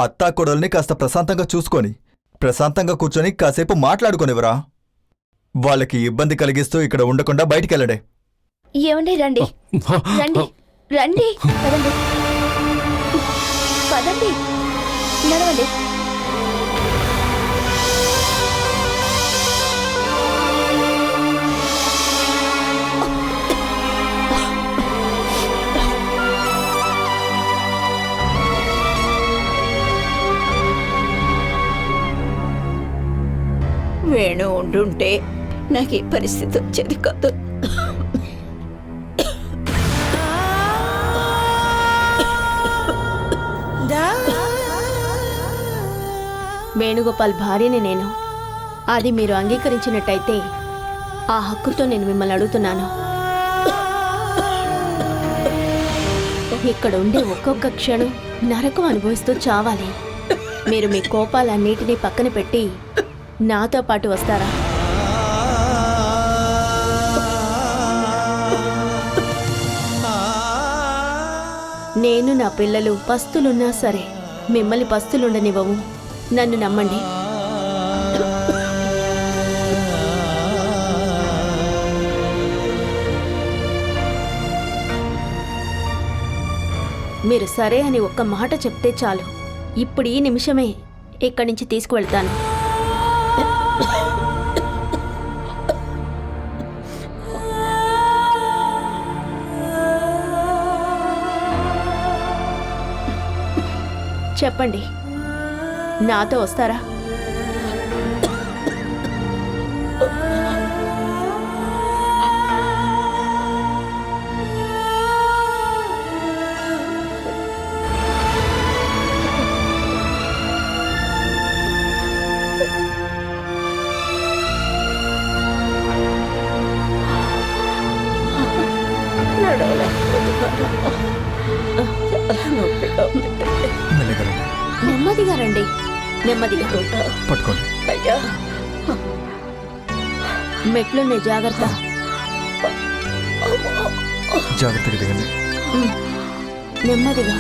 అత్తాకొడల్ని కాస్త ప్రశాంతంగా చూసుకొని ప్రశాంతంగా కూర్చొని కాసేపు మాట్లాడుకొనివరా. వాళ్ళకి ఇబ్బంది కలిగిస్తూ ఇక్కడ ఉండకుండా బయటికెళ్ళడే. ఏమండి, రండి రండి రండి, పదండి పదండి, నడవండి. వేణు ఉండుంటే నాకు ఈ పరిస్థితి వచ్చేది కాదు. వేణుగోపాల్ భార్యని నేను. అది మీరు అంగీకరించినట్టయితే ఆ హక్కుతో నేను మిమ్మల్ని అడుగుతున్నాను. ఇక్కడ ఉండే ఒక్కొక్క క్షణం నరకం అనుభవిస్తూ చావాలి. మీరు మీ కోపాలన్నిటినీ పక్కన పెట్టి నాతో పాటు వస్తారా? నేను నా పిల్లలు పస్తులున్నా సరే మిమ్మల్ని పస్తులుండనివ్వము. నన్ను నమ్మండి. మీరు సరే అని ఒక్క మాట చెప్తే చాలు. ఇప్పుడు ఈ నిమిషమే ఇక్కడి నుంచి తీసుకువెళ్తాను. చెప్పండి, నాతో వస్తారా? నెమ్మదిగా రండి, నెమ్మదిగా పట్టుకోండి. అయ్యా, మెట్లున్నాయి, జాగ్రత్త. జాగ్రత్తగా దిగండి. నెమ్మదిగా.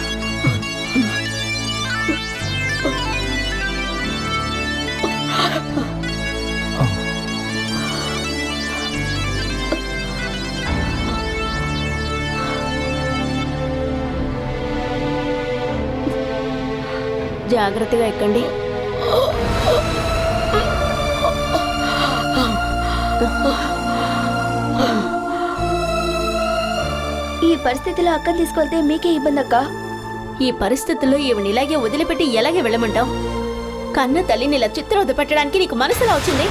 జాగ్రత్తగా ఎక్కండి. ఈ పరిస్థితిలో అక్కని తీసుకెళ్తే మీకే ఇబ్బంది అక్క. ఈ పరిస్థితుల్లో ఈవిని ఇలాగే వదిలిపెట్టి ఎలాగే వెళ్ళమంటావు? కన్న తల్లిని ఇలా చిత్రవద పెట్టడానికి నీకు మనసులా వచ్చింది?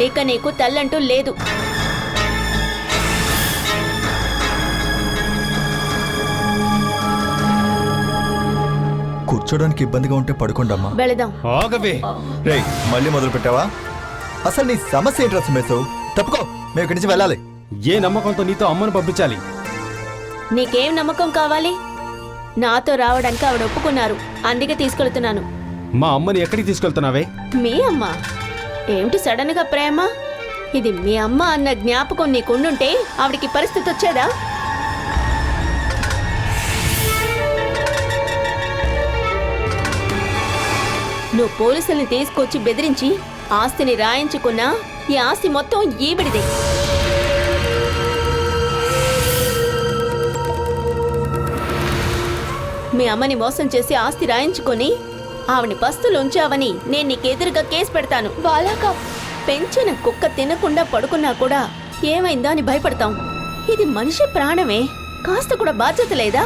ఇక నీకు తల్లంటూ లేదు. కూర్చోడానికి ఇబ్బందిగా ఉంటే పడుకోండమ్మా. వెళదాం. ఆగవే. రేయ్, మళ్ళీ మొదలు పెట్టావా? అసలు నీ సమస్య ఏంట్రా సుమేశు? తప్పుకో, మేము ఇక్కడి నుంచి వెళ్ళాలి. ఏ నమ్మకంతో నీతో అమ్మను పంపించాలి? నీకేం నమ్మకం కావాలి? నాతో రావడానికి ఆవిడ ఒప్పుకున్నారు, అందుకే తీసుకెళ్తున్నాను. మా అమ్మని ఎక్కడికి తీసుకెళ్తున్నావే? మీ అమ్మ ఏమిటి సడన్ గా ప్రేమ? ఇది మీ అమ్మ అన్న జ్ఞాపకం నీకుండుంటే ఆవిడికి పరిస్థితి వచ్చేదా? నువ్వు పోలీసుల్ని తీసుకొచ్చి బెదిరించి ఆస్తిని రాయించుకున్నా ఈ ఆస్తి మొత్తం ఈవిడిదే. మీ అమ్మని మోసం చేసి ఆస్తి రాయించుకొని ఆవిని పస్తులు ఉంచావని నేను నీకెదురుగా కేసు పెడతాను. బాలాక పెంచిన కుక్క తినకుండా పడుకున్నా కూడా ఏమైందా అని భయపడతాం. ఇది మనిషి ప్రాణమే, కాస్త కూడా బాధ్యత లేదా?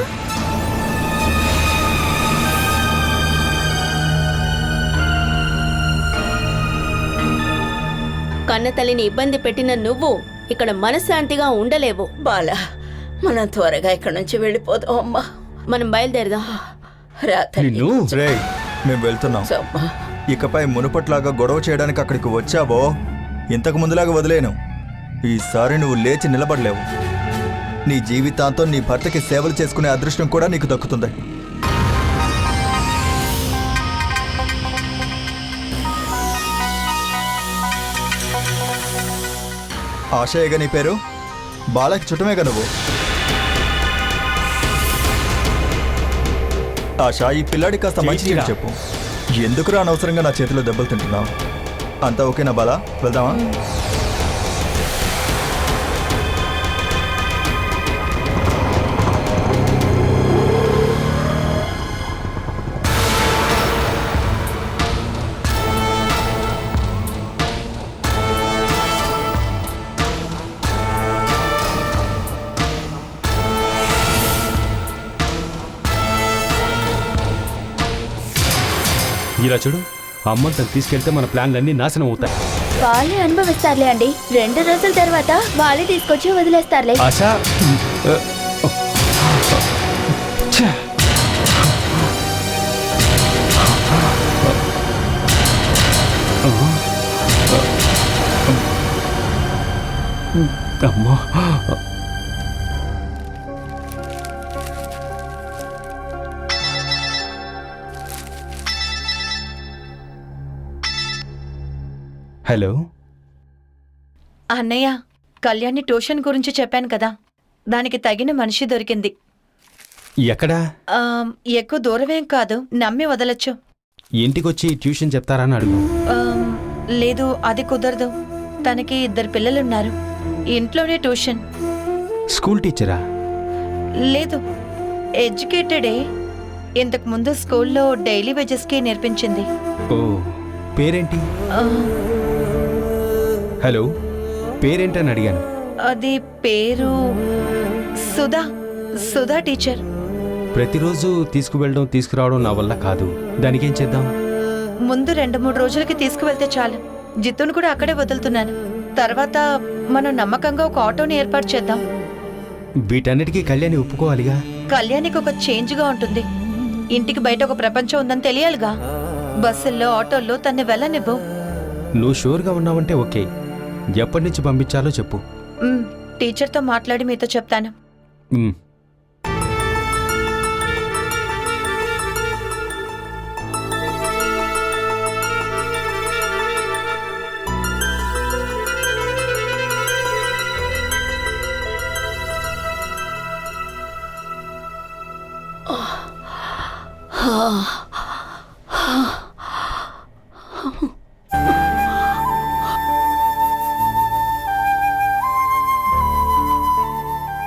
కన్న తల్లిని ఇబ్బంది పెట్టిన నువ్వు ఇక్కడ మనశ్శాంతిగా ఉండలేవు. బాలా, మనం త్వరగా ఇక్కడి నుంచి వెళ్ళిపోదాం అమ్మా. మనం బయలుదేరదాం. నిన్ను రేయ్, మేము వెళ్తున్నాం. ఇకపై మునుపట్లాగా గొడవ చేయడానికి అక్కడికి వచ్చావో ఇంతకు ముందులాగా వదిలేను. ఈసారి నువ్వు లేచి నిలబడలేవు. నీ జీవితాంతం నీ భర్తకి సేవలు చేసుకునే అదృష్టం కూడా నీకు దక్కుతుంది. ఆశయగా నీ పేరు? బాలకి చుట్టమేగా నువ్వు. ఆశ, ఈ పిల్లాడి కాస్త మంచి చెడు చెప్పు. ఎందుకురా అనవసరంగా నా చేతిలో దెబ్బలు తింటున్నావు? అంతా ఓకేనా బాలా? వెళ్దామా? ఇలా చూడు, అమ్మని తను తీసుకెళ్తే మన ప్లాన్లన్నీ నాశనం అవుతాయి. వాళ్ళే అనుభవిస్తారులే అండి. 2 రోజుల తర్వాత వాళ్ళే తీసుకొచ్చి వదిలేస్తారులే. ఆశ, అమ్మా, హలో. అన్నయ్య, కళ్యాణి ట్యూషన్ గురించి చెప్పాను కదా, దానికి తగిన మనిషి దొరికింది. ఎక్కడా? ఎక్కువ దూరమేం కాదు, నమ్మి వదలొచ్చు. ఇంటికొచ్చి ట్యూషన్ చెప్తారని అడుగు. లేదు, అది కుదరదు. తనకి 2 పిల్లలున్నారు. ఇంట్లోనే ట్యూషన్. స్కూల్ టీచరా? లేదు, ఎడ్యుకేటెడే. ఇంతకు ముందు స్కూల్లో డైలీ వేజెస్కి నేర్పించింది. ఓ, పేరేంటి? హలో, పేరేంటని అడిగాను. అది పేరు సుధా. సుధా టీచర్. ప్రతిరోజు తీసుకువెళ్ళడం తీసుకురావడం నా వల్ల కాదు. దానికేం చేద్దాం? ముందు 2-3 రోజులకి తీసుకువెళ్తే చాలు. జిత్తును కూడా అక్కడే వదులుతున్నాను. తర్వాత మనం నమ్మకంగా ఒక ఆటోని ఏర్పాటు చేద్దాం. వీటన్నిటికీ కళ్యాణి ఒప్పుకోవాలిగా. కళ్యాణికి ఒక చేంజ్గా ఉంటుంది. ఇంటికి బయట ఒక ప్రపంచం ఉందని తెలియాలిగా. బస్సుల్లో, ఆటోల్లో తన్ని వెళ్ళనివ్వు. నువ్వు షూర్గా ఉన్నావంటే ఓకే. ఎప్పటి నుంచి పంపించాలో చెప్పు. టీచర్తో మాట్లాడి మీతో చెప్తాను. మ్.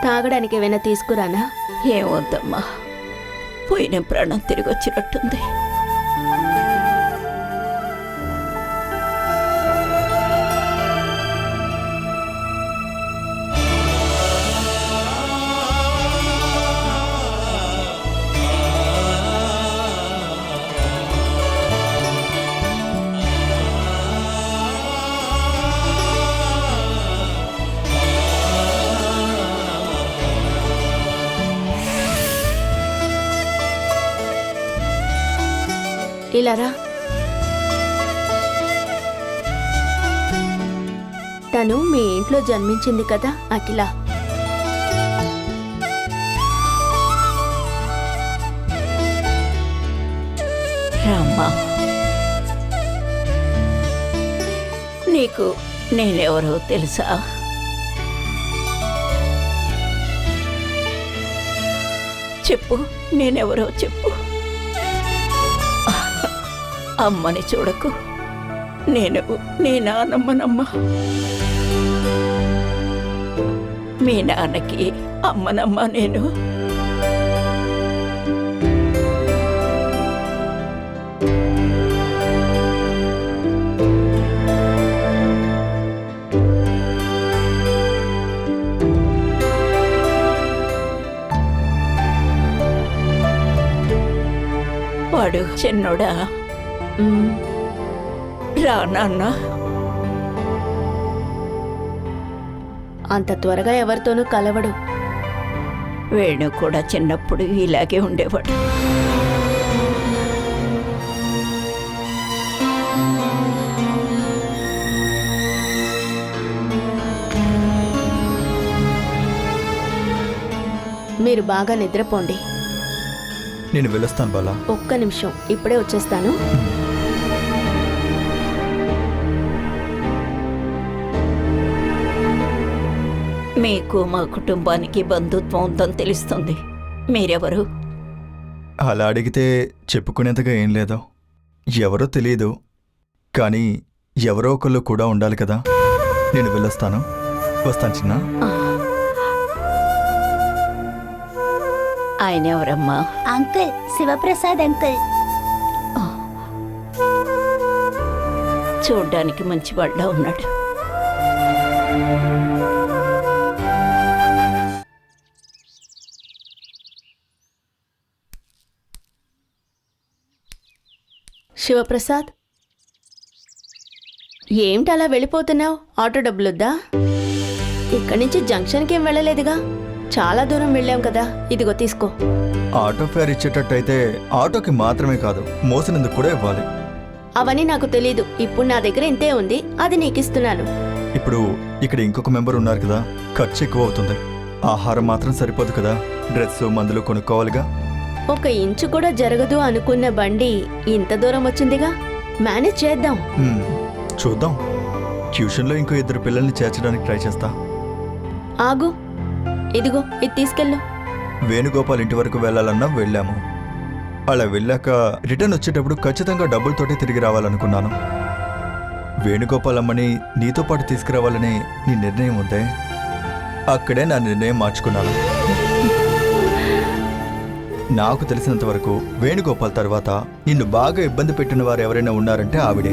తాగడానికి ఏమైనా తీసుకురానా? ఏమొద్దమ్మా, పోయిన ప్రాణం తిరిగి వచ్చినట్టుంది. ఇలారా. తను మీ ఇంట్లో జన్మించింది కదా, అఖిల. రామ్మా, నీకు నేనెవరో తెలుసా? చెప్పు, నేనెవరో చెప్పు. అమ్మని చూడకు. నీ నాన్నమ్మనమ్మ. మీ నాన్నకి అమ్మనమ్మ నేను. వాడు చిన్నోడా? రా నాన్న. అంత త్వరగా ఎవరితోనూ కలవడు. వేణు కూడా చిన్నప్పుడు ఇలాగే ఉండేవాడు. మీరు బాగా నిద్రపోండి. నేను వెళ్ళొస్తాను బాలా. ఒక్క నిమిషం, ఇప్పుడే వచ్చేస్తాను. మీకు మా కుటుంబానికి బంధుత్వం ఉందని తెలుస్తుంది. మీరెవరు? అలా అడిగితే చెప్పుకునేంతగా ఏం లేదో. ఎవరో తెలియదు, కానీ ఎవరో ఒకళ్ళు కూడా ఉండాలి కదా. నేను వెళ్ళొస్తాను. వస్తాను చిన్న. ఆయన ఎవరమ్మా? Uncle, Sivaprasad uncle. చూడ్డానికి మంచి వాళ్ళ ఉన్నాడు. శివప్రసాద్, ఏమిటి అలా వెళ్ళిపోతున్నావు? ఆటో డబ్బులొద్దా? ఇక్కడి నుంచి జంక్షన్కి ఏం వెళ్ళలేదుగా. చాలా దూరం వెళ్ళాం కదా. ఇదిగో తీసుకో. ఆటో ఫేర్ ఇచ్చేటట్టయితే ఆటోకి మాత్రమే కాదు, మోసినందుకు కూడా ఇవ్వాలి. అవన్నీ నాకు తెలీదు. ఇప్పుడు నా దగ్గర ఇంతే ఉంది, అది నీకు ఇస్తున్నాను. ఇప్పుడు ఇక్కడ ఇంకొక మెంబర్ ఉన్నారు కదా, ఖర్చు ఎక్కువ అవుతుంది. ఆహారం మాత్రం సరిపోదు కదా, డ్రెస్ మందులు కొనుక్కోవాలిగా. 1 ఇంచు కూడా జరగదు అనుకున్న బండి ఇంత దూరం వచ్చిందిగా. మేనేజ్ చేద్దాం. చూద్దాం. ట్యూషన్లో ఇంకో 2 పిల్లల్ని చేర్చడానికి ట్రై చేస్తా. ఆగు, ఇదిగో ఇది తీసుకెళ్ళు. వేణుగోపాల్ ఇంటి వరకు వెళ్ళాలన్నా వెళ్ళాము. అలా వెళ్ళాక రిటర్న్ వచ్చేటప్పుడు ఖచ్చితంగా డబ్బులతోటే తిరిగి రావాలనుకున్నాను. వేణుగోపాల్ అమ్మని నీతో పాటు తీసుకురావాలని నీ నిర్ణయం ఉందే, అక్కడే నా నిర్ణయం మార్చుకున్నాను. నాకు తెలిసినంత వరకు వేణుగోపాల్ తర్వాత నిన్ను బాగా ఇబ్బంది పెట్టిన వారు ఎవరైనా ఉన్నారంటే ఆవిడే.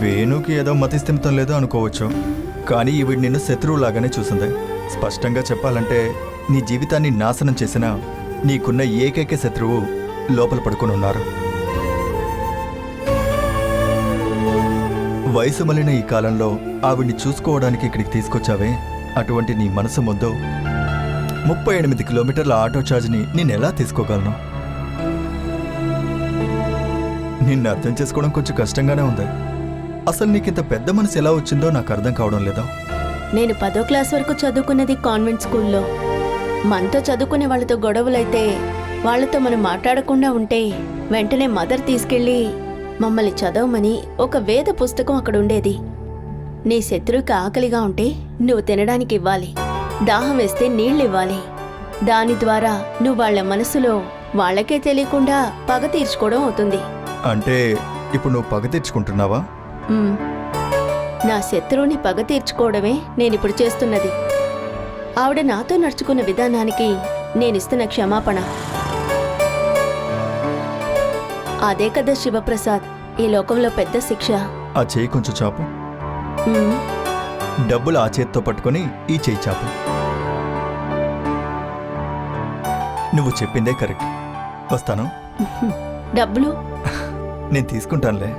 వేణుకి ఏదో మతిస్థిమితం లేదో అనుకోవచ్చు, కానీ ఈవిడ నిన్ను శత్రువులాగానే చూసింది. స్పష్టంగా చెప్పాలంటే నీ జీవితాన్ని నాశనం చేసిన నీకున్న ఏకైక శత్రువు లోపల పడుకుని ఉన్నారు. వయసు మళ్ళిన ఈ కాలంలో ఆవిడ్ని చూసుకోవడానికి ఇక్కడికి తీసుకొచ్చావే, అటువంటి నీ మనసు ముద్దు 38 కిలోమీటర్ల ఆటో ఛార్జ్ని నేనెలా తీసుకోగలను? నిన్ను అర్థం చేసుకోవడం కొంచెం కష్టంగానే ఉంది. అసలు నీకింత పెద్ద మనసు ఎలా వచ్చిందో నాకు అర్థం కావడం లేదా. నేను 10వ క్లాస్ వరకు చదువుకున్నది కాన్వెంట్ స్కూల్లో. మనతో చదువుకునే వాళ్ళతో గొడవలైతే వాళ్ళతో మనం మాట్లాడకుండా ఉంటే వెంటనే మదర్ తీసుకెళ్ళి మమ్మల్ని చదవమని ఒక వేద పుస్తకం అక్కడ ఉండేది. నీ శత్రువుకి ఆకలిగా ఉంటే నువ్వు తినడానికి ఇవ్వాలి, దాహం వేస్తే నీళ్ళు ఇవ్వాలి. దాని ద్వారా నువ్వు వాళ్ళ మనసులో వాళ్ళకే తెలియకుండా పగ తీర్చుకోవడం అవుతుంది. అంటే ఇప్పుడు నువ్వు పగ తీర్చుకుంటున్నావా? మ్మ్. నా శత్రువుని పగ తీర్చుకోవడమే నేనిప్పుడు చేస్తున్నది. ఆవిడ నాతో నడుచుకున్న విధానానికి నేనిస్తున్న క్షమాపణ. అదే కదా శివప్రసాద్, ఈ లోకంలో పెద్ద శిక్ష. ఆ చేయి కొంచెం చాపు. మ్మ్. డబ్బులు ఆ చేతితో పట్టుకొని ఈ చేయి చాపు. నువ్వు చెప్పిందే కరెక్ట్. వస్తాను. డబ్బులు నేను తీసుకుంటానులే.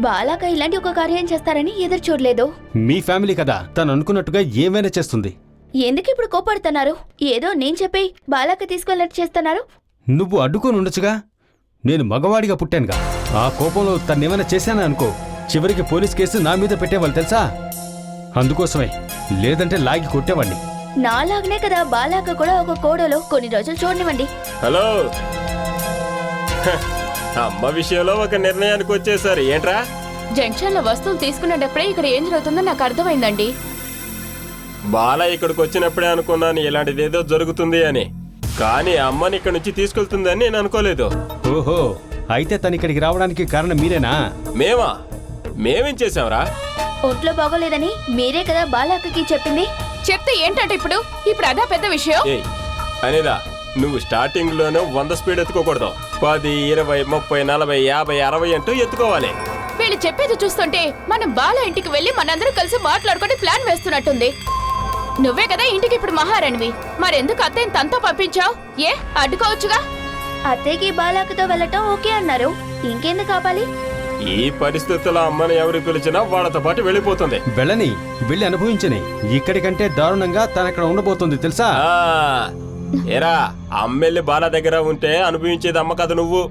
బాలాక ఇలాంటి ఒక కార్యం చేస్తారని ఎదురు చూడలేదు. మీ ఫ్యామిలీ కదా, తను అనుకున్నట్టుగా ఏమైనా చేస్తుంది. ఎందుకు ఇప్పుడు కోపడుతున్నారు? ఏదో నేను చెప్పి బాలాక తీసుకెళ్ళట్టు చేస్తున్నారు. నువ్వు అడ్డుకొని ఉండొచ్చుగా. నేను మగవాడిగా పుట్టానుగా. ఆ కోపంలో తన్నేమైనా చేశానా అనుకో, చివరికి పోలీస్ కేసు నా మీద పెట్టేవాళ్ళు తెలుసా. అందుకోసమే, లేదంటే లాగి కొట్టేవాడిని. నాలాగనే కదా బాలాక కూడా ఒక కోడలో. కొన్ని రోజులు చూడనివ్వండి. హలో, అమ్మ విషయంలో ఒక నిర్ణయానికి వచ్చేసారు ఏంట్రా? జంక్షన్ లో వస్తువులు తీసుకునేటప్పుడే ఇక్కడ ఏం జరుగుతుందో నాకు అర్థమైందండి. బాల ఇక్కడికి వచ్చినప్పుడే అనుకున్నాను ఇలాంటిదేదో జరుగుతుంది అని, కానీ అమ్మని ఇక్కడ నుంచి తీసుకెళ్తుందని నేను అనుకోలేదు. ఓహో, అయితే తను ఇక్కడికి రావడానికి కారణం మీరేనా? మేమేం చేసాంరా? ఒంట్లో బాగోలేదని మీరే కదా బాలాకకి చెప్పింది. చెప్తే ఏంటంటే ఇప్పుడు అదా పెద్ద విషయం. ఏయ్ అనిదా, నువ్వు స్టార్టింగ్ లోనే 100 స్పీడ్ ఎత్తుకోకూడదు. 10, 20, 30, 40, 50, 60 అంటూ ఎత్తుకోవాలి. వీళ్ళు చెప్పేది చూస్తుంటే మనం బాల ఇంటికి వెళ్ళి మనందరం కలిసి మాట్లాడుకొని ప్లాన్ వేస్తున్నట్టుంది. నువ్వే కదా ఇంటికి ఇప్పుడు మహారాణివి మరెందుకు అత్తయ్యని తనతో పంపించావు? ఏ అడ్డుకోవచ్చుగా. అత్తయ్యకి బాలాకతో వెళ్ళటం ఓకే అన్నారు, ఇంకెందుకు ఆపాలి? ఈ పరిస్థితుల్లో అమ్మని ఎవరు పిలిచినా వాళ్ళతో పాటు వెళ్ళిపోతుంది. వెళ్ళని, వెళ్ళి అనుభవించని. ఇక్కడికంటే దారుణంగా తనక్కడ ఉండబోతుంది తెలుసా? ఆ, ఏరా అమ్మెల్లి బాల దగ్గర ఉంటే అనుభవించేది అమ్మ కదా నువ్వు.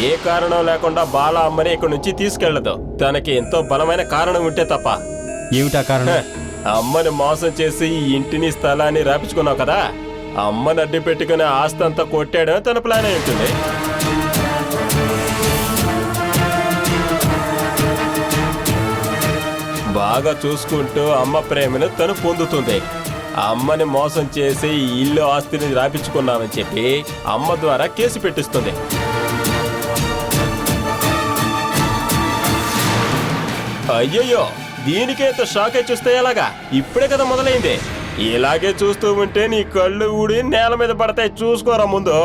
ఏ కారణం లేకుండా బాల అమ్మని ఇక్కడి నుంచి తీసుకెళ్లదు. తనకి ఎంతో బలమైన కారణం ఉంటే తప్ప. ఏమిటా కారణం? అమ్మని మోసం చేసి ఈ ఇంటిని స్థలాన్ని రాపించుకున్నావు కదా, అమ్మని అడ్డు పెట్టుకుని ఆస్తి అంతా కొట్టాడు తన ప్లాన్ అయి ఉంటుంది. బాగా చూసుకుంటూ అమ్మ ప్రేమను తను పొందుతుంది. అమ్మని మోసం చేసి ఈ ఇల్లు ఆస్తిని రాపించుకున్నామని చెప్పి అమ్మ ద్వారా కేసు పెట్టిస్తుంది. అయ్యయ్యో, దీనికే ఇంత షాక్ అయి చూస్తే ఎలాగా? ఇప్పుడే కదా మొదలైంది. ఇలాగే చూస్తూ ఉంటే నీ కళ్ళు ఊడి నేల మీద పడతాయి, చూసుకోరా ముందు.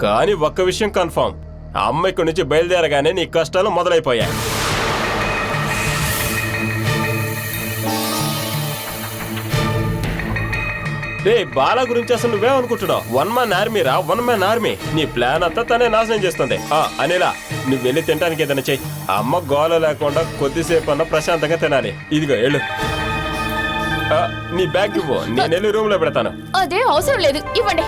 కానీ ఒక్క విషయం కన్ఫర్మ్, అమ్మ ఇక్కడి నుంచి బయలుదేరగానే నీ కష్టాలు మొదలైపోయాయి. రే బాల గురించి అసలు నువ్వేమనుకుంటున్నావు? 1 man ఆర్మీ రా, 1 man ఆర్మీ. నీ ప్లాన్ అంతా తనే నాశనం చేస్తుంది. అనిలా, నువ్వు వెళ్ళి తినడానికి ఏదైనా చెయ్యి. అమ్మ గోల లేకుండా కొద్దిసేపు అన్న ప్రశాంతంగా తినాలి. ఇదిగో వెళ్ళు. నీ బ్యాగ్ ఇవ్వు, నేను వెళ్ళి రూమ్ లో పెడతాను. అదే అవసరం లేదు, ఇవ్వండి.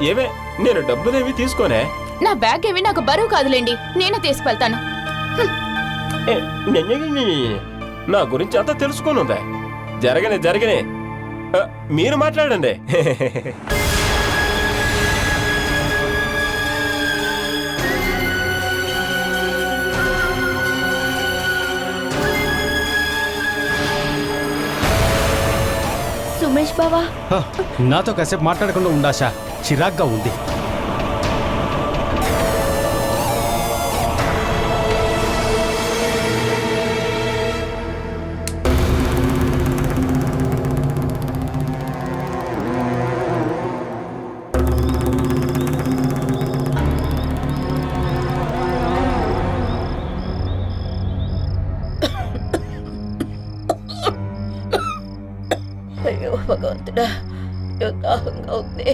ఏమే, నేను డబ్బులేవి తీసుకోనే. నా బ్యాగ్ ఏవి నాకు బరువు కాదులేండి, నేనే తీసుకువెళ్తాను. నా గురించి అంతా తెలుసుకోనుందా? జరగనే మీరు మాట్లాడండి. సుమేష్ బావా, నాతో కాసేపు మాట్లాడకుండా ఉండాషా, చిరాగ్గా ఉంది. అయ్యో భగవంతుడా, దాహంగా ఉంది.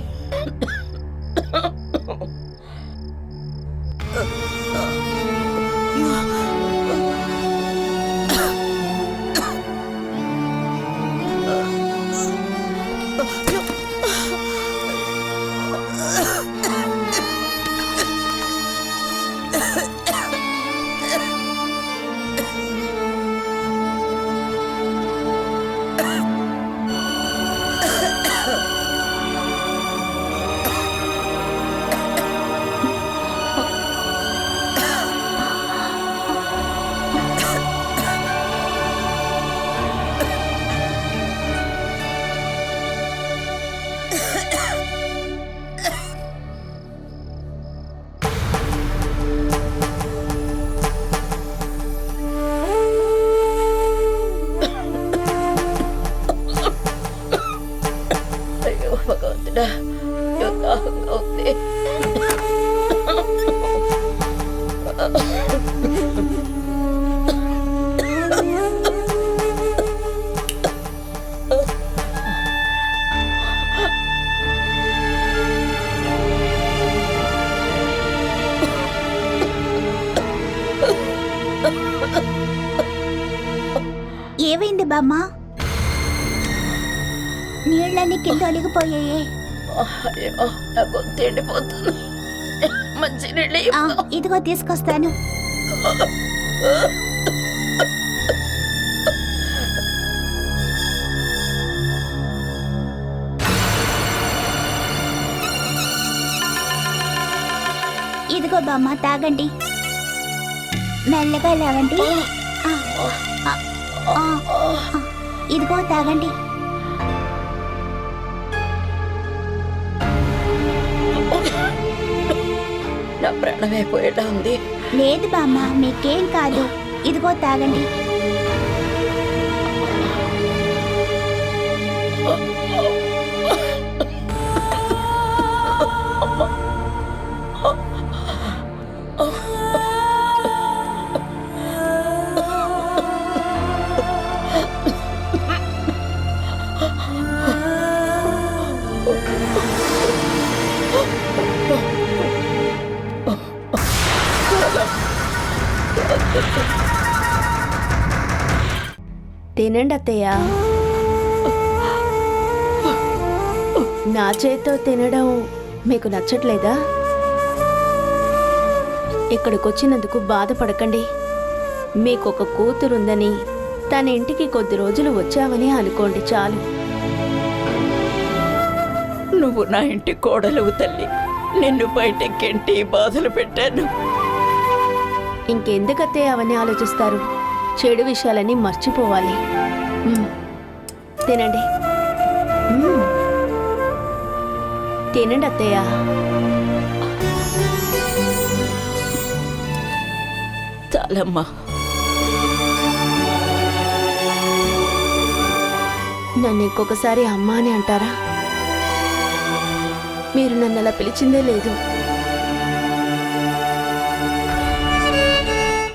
భగవంతుడా, దాహంగా ఉంది. ఏమైంది బామ్మ? నీళ్ళని కింద ఒలిగిపోయాయి. నాకు తిండిపోతుంది. మంచి నీళ్ళు ఇదిగో తీసుకొస్తాను. ఇదిగో బామ్మ, తాగండి. మెల్లగా లేవండి. ఇదిగో తాగండి. నా ప్రాణమే పోయేలా ఉంది. లేదు బామ్మ, మీకేం కాదు. ఇదిగో తాగండి. తినండి అత్తయ్య. నా చేత్తో తినడం మీకు నచ్చట్లేదా? ఇక్కడికి వచ్చినందుకు బాధపడకండి. మీకు ఒక కూతురుందని తన ఇంటికి కొద్ది రోజులు వచ్చామని అనుకోండి చాలు. నువ్వు నా ఇంటి కోడలువు తల్లి. నిన్ను బయటెక్కింటి బాధలు పెట్టాను. ఇంకెందుకత్తే అవన్నీ ఆలోచిస్తారు? చెడు విషయాలన్నీ మర్చిపోవాలి. తినండి. తినండి అత్తయ్య. చాలమ్మా. నన్ను ఇంకొకసారి అమ్మ అని అంటారా? మీరు నన్ను అలా పిలిచిందే లేదు.